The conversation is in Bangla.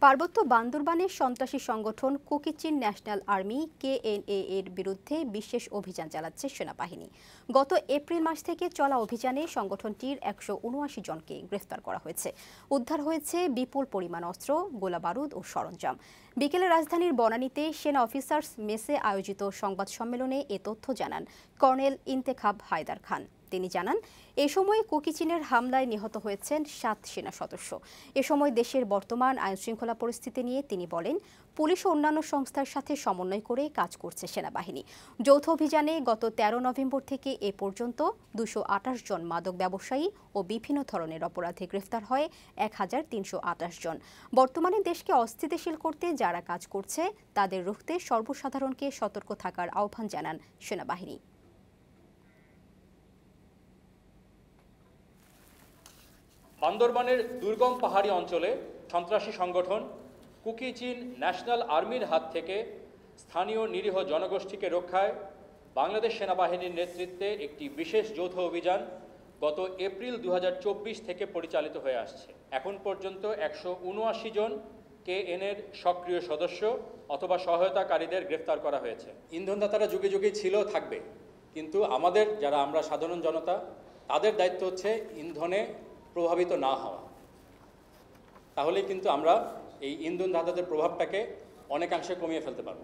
পার্বত্য বান্দরবানের সন্ত্রাসী সংগঠন কুকি-চিন ন্যাশনাল আর্মি KNA এর বিরুদ্ধে বিশেষ অভিযান চালাচ্ছে সেনাবাহিনী। গত এপ্রিল মাস থেকে চলা অভিযানে সংগঠনটির 179 জনকে গ্রেফতার করা হয়েছে। উদ্ধার হয়েছে বিপুল পরিমাণ অস্ত্র, গোলাবারুদ ও সরঞ্জাম। বিকেলে রাজধানীর বনানীতে সেনা অফিসার্স মেসে আয়োজিত সংবাদ সম্মেলনে এ তথ্য জানান কর্নেল ইন্তেখাব হায়দার খান। তিনি জানান, এ সময় কুকি-চিনের হামলায় নিহত হয়েছেন 7 সেনা সদস্য। এ সময় দেশের বর্তমান আইনশৃঙ্খলা পরিস্থিতি নিয়ে তিনি বলেন, পুলিশ ও অন্যান্য সংস্থার সাথে সমন্বয় করে কাজ করছে সেনাবাহিনী। যৌথ অভিযানে গত 13 নভেম্বর থেকে এ পর্যন্ত 228 জন মাদক ব্যবসায়ী ও বিভিন্ন ধরনের অপরাধে গ্রেফতার হয় 1328 জন। বর্তমানে দেশকে অস্থিতিশীল করতে যারা কাজ করছে তাদের রুখতে সর্বসাধারণকে সতর্ক থাকার আহ্বান জানান সেনাবাহিনী। বান্দরবানের দুর্গম পাহাড়ি অঞ্চলে সন্ত্রাসী সংগঠন কুকি-চিন ন্যাশনাল আর্মির হাত থেকে স্থানীয় নিরীহ জনগোষ্ঠীকে রক্ষায় বাংলাদেশ সেনাবাহিনীর নেতৃত্বে একটি বিশেষ যৌথ অভিযান গত এপ্রিল 2024 থেকে পরিচালিত হয়ে আসছে। এখন পর্যন্ত 179 জন KNA-র সক্রিয় সদস্য অথবা সহায়তাকারীদের গ্রেফতার করা হয়েছে। ইন্ধনদাতারা যুগে যুগেই ছিল, থাকবে, কিন্তু আমাদের যারা আমরা সাধারণ জনতা তাদের দায়িত্ব হচ্ছে ইন্ধনে প্রভাবিত না হওয়া। তাহলেই কিন্তু আমরা এই ইন্ধনদাতাদের প্রভাবটাকে অনেকাংশে কমিয়ে ফেলতে পারব।